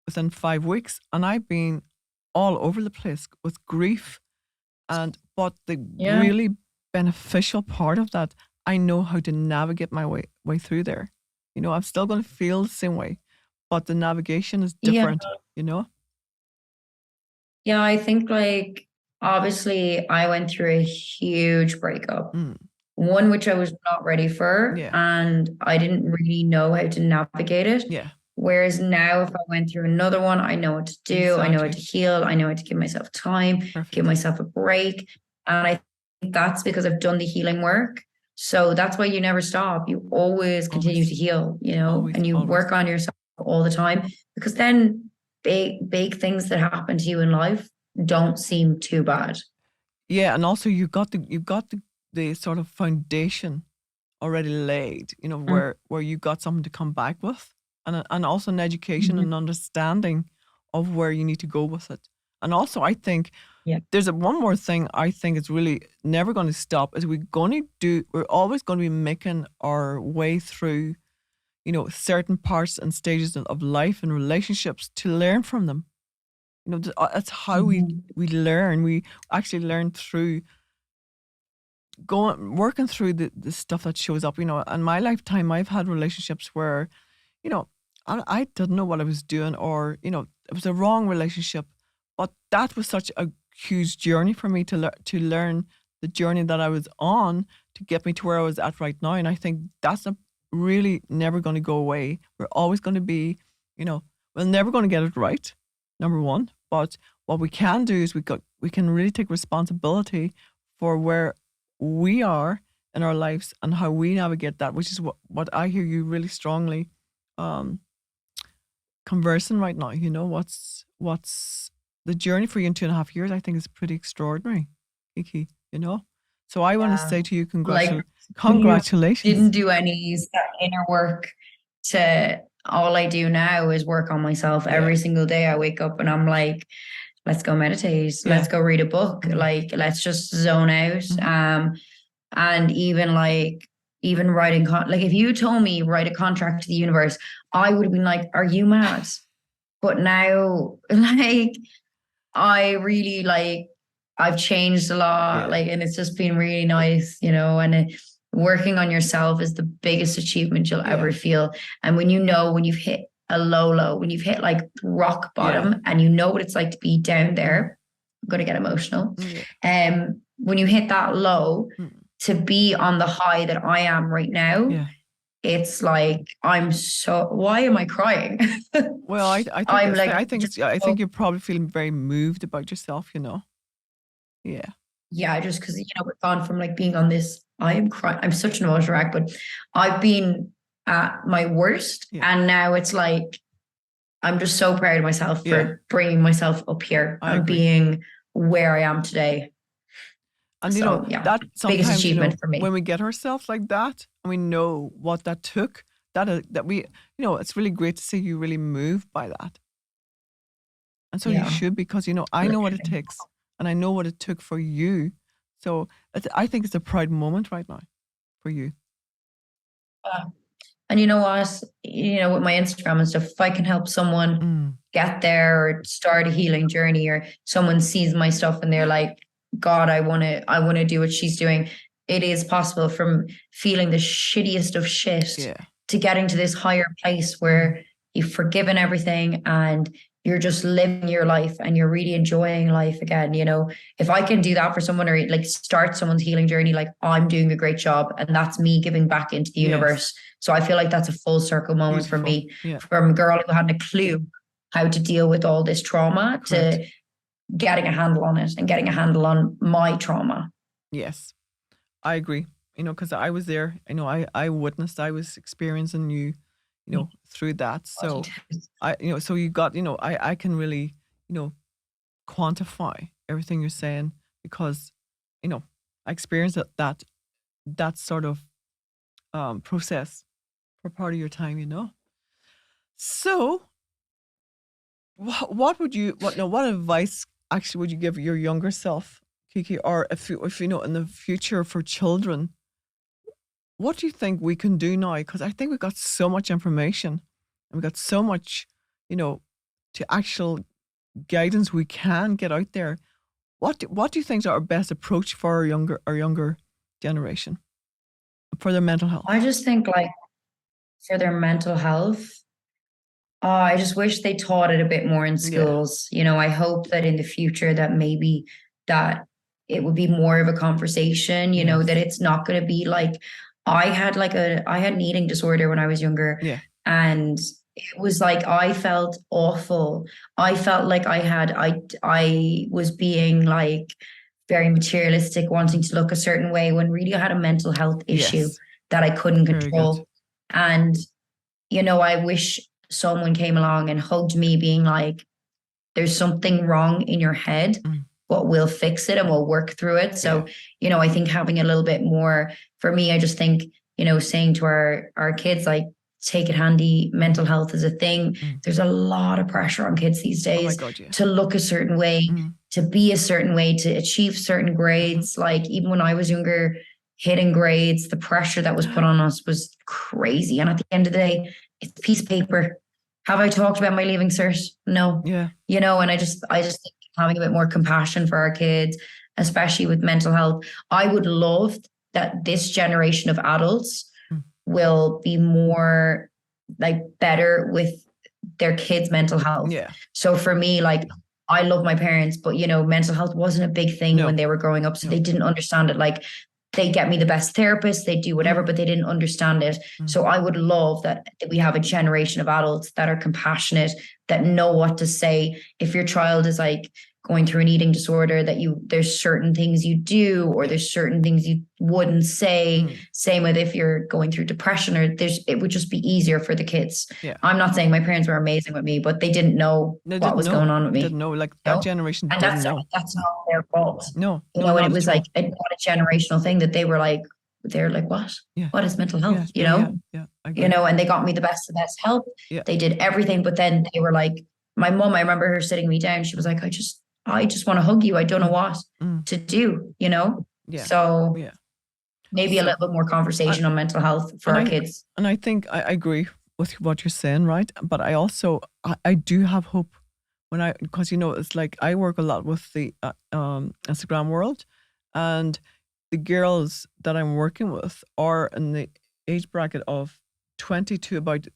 [SPEAKER 1] within 5 weeks, and I've been all over the place with grief. But the really beneficial part of that, I know how to navigate my way through there. I'm still going to feel the same way, but the navigation is different,
[SPEAKER 2] Yeah, I think obviously I went through a huge breakup. One which I was not ready for, and I didn't really know how to navigate it.
[SPEAKER 1] Yeah.
[SPEAKER 2] Whereas now, if I went through another one, I know what to do. Exactly. I know how to heal. I know how to give myself time, give myself a break. And I think that's because I've done the healing work. So that's why you never stop. You always continue to heal, and you work on yourself all the time, because then big things that happen to you in life don't seem too bad.
[SPEAKER 1] Yeah. And also you've got the sort of foundation already laid, where you got something to come back with. And also an education and understanding of where you need to go with it. And also, I think there's one more thing I think is really never going to stop, is we're always going to be making our way through, certain parts and stages of life and relationships to learn from them. That's how we learn. We actually learn through working through the stuff that shows up. In my lifetime, I've had relationships where, I didn't know what I was doing, or, it was a wrong relationship. But that was such a huge journey for me to learn the journey that I was on to get me to where I was at right now. And I think that's really never going to go away. We're always going to be, we're never going to get it right, number one. But what we can do is we can really take responsibility for where we are in our lives and how we navigate that, which is what I hear you really strongly conversing right now. What's the journey for you in 2.5 years? I think is pretty extraordinary, Kiki. So I want to say to you, congratulations.
[SPEAKER 2] Didn't do any inner work. All I do now is work on myself every single day. I wake up and I'm like, let's go meditate. Let's go read a book. Let's just zone out. And even writing, if you told me write a contract to the universe, I would have been like, are you mad? But now, I really I've changed a lot, and it's just been really nice, and working on yourself is the biggest achievement you'll ever feel. And when you've hit a low, when you've hit like rock bottom and you know what it's like to be down there, I'm going to get emotional. When you hit that low, to be on the high that I am right now, it's like, why am I crying?
[SPEAKER 1] Well, I think you're probably feeling very moved about yourself, you know? Yeah.
[SPEAKER 2] Yeah, just because, you know, we've gone from like being on this, I am crying, I'm such an emotional wreck, but I've been at my worst. And now it's like, I'm just so proud of myself for bringing myself up here and being where I am today.
[SPEAKER 1] And you know, that sometimes,
[SPEAKER 2] biggest achievement for me.
[SPEAKER 1] When we get ourselves like that and we know what that took, that we, you know, it's really great to see you really moved by that. And so you should, because, you know, I know what it takes and I know what it took for you. So I think it's a proud moment right now for you.
[SPEAKER 2] And you know what, you know, with my Instagram and stuff, if I can help someone get there or start a healing journey, or someone sees my stuff and they're like, God, I want to do what she's doing. It is possible, from feeling the shittiest of shit to getting to this higher place where you've forgiven everything and you're just living your life and you're really enjoying life again. You know, if I can do that for someone, or like start someone's healing journey, like I'm doing a great job, and that's me giving back into the universe. So I feel like that's a full circle moment for me, from a girl who hadn't a clue how to deal with all this trauma to getting a handle on it and getting a handle on my trauma.
[SPEAKER 1] Yes, I agree. You know, because I was there, you know, I witnessed, I was experiencing you know, through that. So you know, so you got, you know, I can really, you know, quantify everything you're saying, because, you know, I experienced that sort of process for part of your time, you know. So what advice actually would you give your younger self, Kiki, or if you know, in the future for children? What do you think we can do now? Because I think we've got so much information and we've got so much, you know, to actual guidance we can get out there. What do you think is our best approach for our younger generation for their mental health?
[SPEAKER 2] I just think, like, for their mental health, I just wish they taught it a bit more in schools. You know, I hope that in the future that maybe that it would be more of a conversation, you know, that it's not going to be like, I had an eating disorder when I was younger. And it was like, I felt awful. I felt like I was being like very materialistic, wanting to look a certain way, when really I had a mental health issue that I couldn't control. And, you know, I wish someone came along and hugged me, being like, there's something wrong in your head, but we'll fix it and we'll work through it. So, you know, I think having a little bit more, for me, I just think, you know, saying to our kids, like, take it handy, mental health is a thing. There's a lot of pressure on kids these days to look a certain way, to be a certain way, to achieve certain grades. Like, even when I was younger, hitting grades, the pressure that was put on us was crazy. And at the end of the day, it's a piece of paper. Have I talked about my leaving cert? No. You know, and I just think having a bit more compassion for our kids, especially with mental health. I would love that this generation of adults will be more like better with their kids' mental health. So for me, like, I love my parents, but, you know, mental health wasn't a big thing when they were growing up. So they didn't understand it. Like, they get me the best therapist, they do whatever, but they didn't understand it. So I would love that we have a generation of adults that are compassionate, that know what to say. If your child is like going through an eating disorder, that there's certain things you do, or there's certain things you wouldn't say. Same with if you're going through depression, or it would just be easier for the kids. I'm not saying my parents were amazing with me, but they didn't know what was going on with me.
[SPEAKER 1] Didn't know, like, that generation
[SPEAKER 2] and
[SPEAKER 1] didn't know.
[SPEAKER 2] That's not their fault.
[SPEAKER 1] No,
[SPEAKER 2] you know, and it was like not a generational thing, that they're like, what? What is mental health? You know? You know, and they got me the best help. They did everything, but then they were like, my mom, I remember her sitting me down. She was like, I just want to hug you. I don't know what to do, you know? So maybe a little bit more conversation on mental health for our kids.
[SPEAKER 1] And I think I agree with what you're saying, right? But I also, I do have hope because, you know, it's like I work a lot with the Instagram world, and the girls that I'm working with are in the age bracket of 20 to about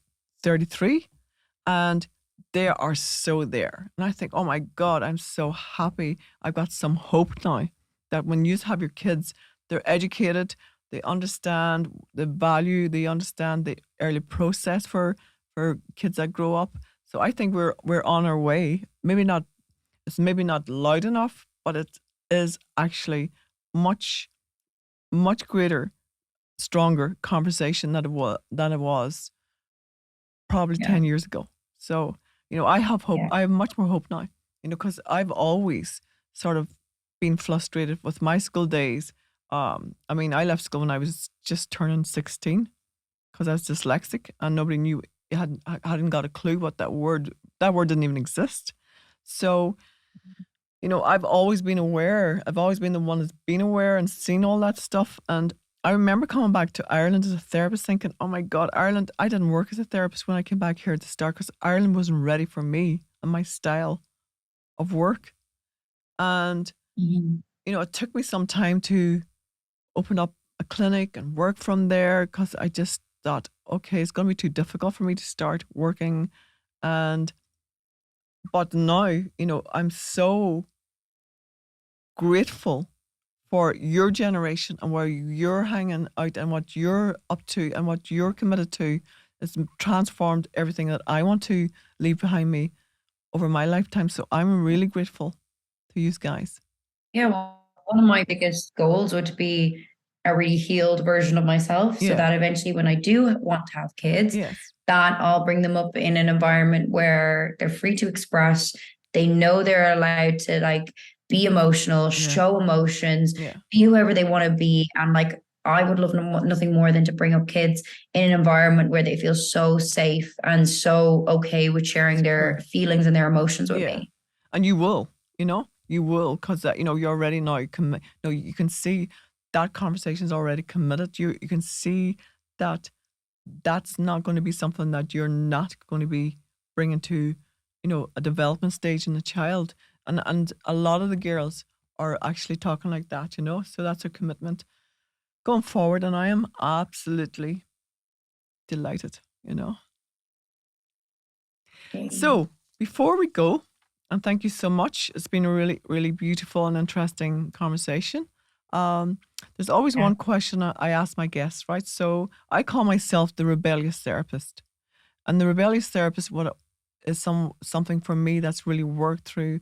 [SPEAKER 1] 33, and they are so there. And I think, oh my God, I'm so happy. I've got some hope now that when you have your kids, they're educated, they understand the value, they understand the early process for kids that grow up. So I think we're on our way. It's maybe not loud enough, but it is actually much, much greater, stronger conversation than it was probably 10 years ago. So, I have hope. I have much more hope now, because I've always sort of been frustrated with my school days. I left school when I was just turning 16 because I was dyslexic and nobody knew, hadn't got a clue what that word didn't even exist. So, I've always been aware. I've always been the one that's been aware and seen all that stuff. And I remember coming back to Ireland as a therapist thinking, oh my God, Ireland, I didn't work as a therapist when I came back here at the start because Ireland wasn't ready for me and my style of work. And, it took me some time to open up a clinic and work from there because I just thought, okay, it's going to be too difficult for me to start working. But now, I'm so grateful for your generation and where you're hanging out and what you're up to and what you're committed to. It's transformed everything that I want to leave behind me over my lifetime. So I'm really grateful to you guys.
[SPEAKER 2] Yeah, well, one of my biggest goals would be a really healed version of myself so that eventually when I do want to have kids, that I'll bring them up in an environment where they're free to express. They know they're allowed to be emotional, show emotions, be whoever they want to be. And I would love nothing more than to bring up kids in an environment where they feel so safe and so okay with sharing their feelings and their emotions with me.
[SPEAKER 1] And you will, because you already now you can see that conversation is already committed. You can see that that's not going to be something that you're not going to be bringing to, a development stage in the child. And a lot of the girls are actually talking like that, so that's a commitment going forward. And I am absolutely delighted, So before we go, and thank you so much. It's been a really, really beautiful and interesting conversation. There's always one question I ask my guests, right? So I call myself the Rebellious Therapist. And the Rebellious Therapist is something for me that's really worked through,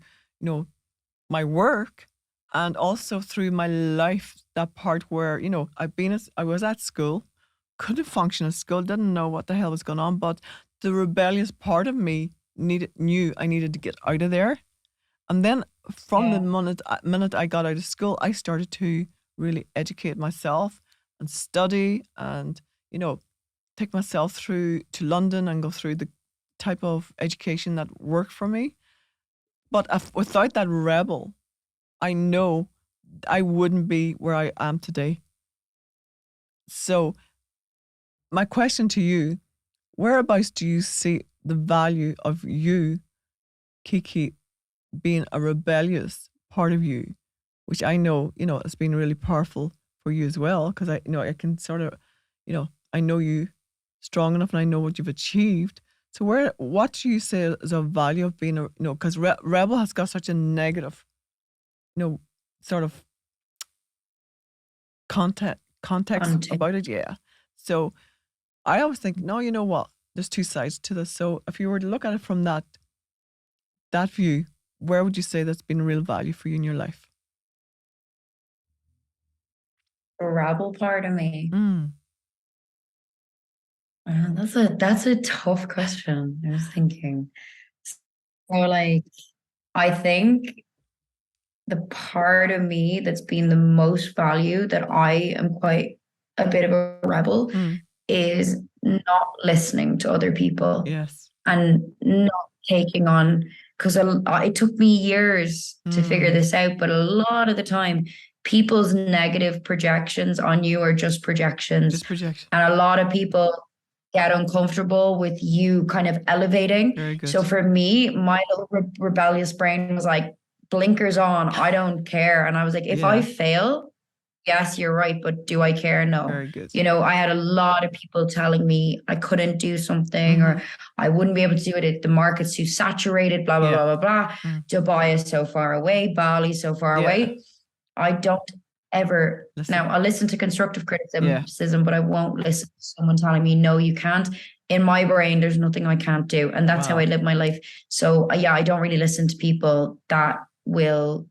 [SPEAKER 1] my work and also through my life, that part where, I was at school, couldn't function at school, didn't know what the hell was going on, but the rebellious part of me knew I needed to get out of there. And then from the minute I got out of school, I started to really educate myself and study and, take myself through to London and go through the type of education that worked for me. But without that rebel, I know I wouldn't be where I am today. So my question to you, whereabouts do you see the value of you, Kiki, being a rebellious part of you, which I know, has been really powerful for you as well, because I can sort of, I know you strong enough and I know what you've achieved. So what do you say is a value of being because rebel has got such a negative, sort of context about it. Yeah. So I always think, no, you know what? There's two sides to this. So if you were to look at it from that view, where would you say that's been real value for you in your life?
[SPEAKER 2] The rebel part of me. That's a tough question. I was thinking. So I think the part of me that's been the most value, that I am quite a bit of a rebel, is not listening to other people.
[SPEAKER 1] Yes.
[SPEAKER 2] And not taking on, because it took me years to figure this out, but a lot of the time, people's negative projections on you are just projections.
[SPEAKER 1] Just projection.
[SPEAKER 2] And a lot of people get uncomfortable with you kind of elevating.
[SPEAKER 1] Very good.
[SPEAKER 2] So for me, my little rebellious brain was like, blinkers on, I don't care. And I was like, if I fail, yes, you're right, but do I care? No.
[SPEAKER 1] Very good.
[SPEAKER 2] You know, I had a lot of people telling me I couldn't do something or I wouldn't be able to do it. The market's too saturated, blah, blah, blah, blah, blah. Dubai is so far away. Bali is so far away. I don't ever, now I'll listen to constructive criticism, but I won't listen to someone telling me, no, you can't. In my brain, there's nothing I can't do. And that's how I live my life. So I don't really listen to people that will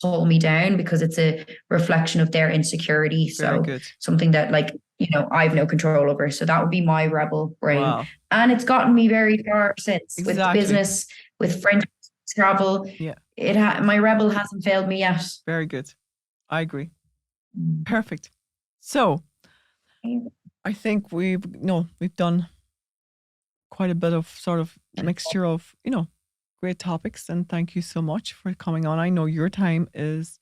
[SPEAKER 2] pull me down because it's a reflection of their insecurity. So something that like, you know, I have no control over. So that would be my rebel brain. Wow. And it's gotten me very far since with business, with friendships, travel. Yeah. My rebel hasn't failed me yet.
[SPEAKER 1] Very good. I agree. Perfect. So I think we've done quite a bit of sort of mixture of, you know, great topics, and thank you so much for coming on. I know your time is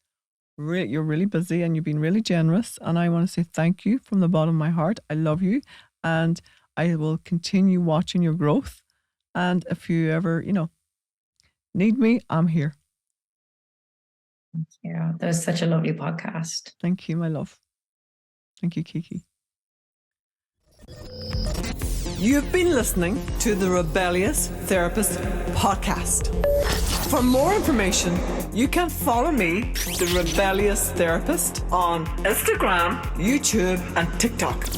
[SPEAKER 1] you're really busy and you've been really generous, and I want to say thank you from the bottom of my heart. I love you, and I will continue watching your growth. And if you ever, you know, need me, I'm here.
[SPEAKER 2] Thank you. That was such a lovely podcast.
[SPEAKER 1] Thank you, my love. Thank you, Kiki. You've been listening to the Rebellious Therapist podcast. For more information, you can follow me, the Rebellious Therapist, on Instagram, YouTube, and TikTok.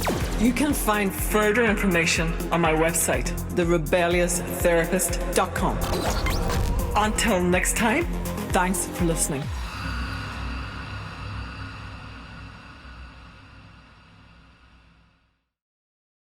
[SPEAKER 1] You can find further information on my website, therebellioustherapist.com. Until next time, thanks for listening.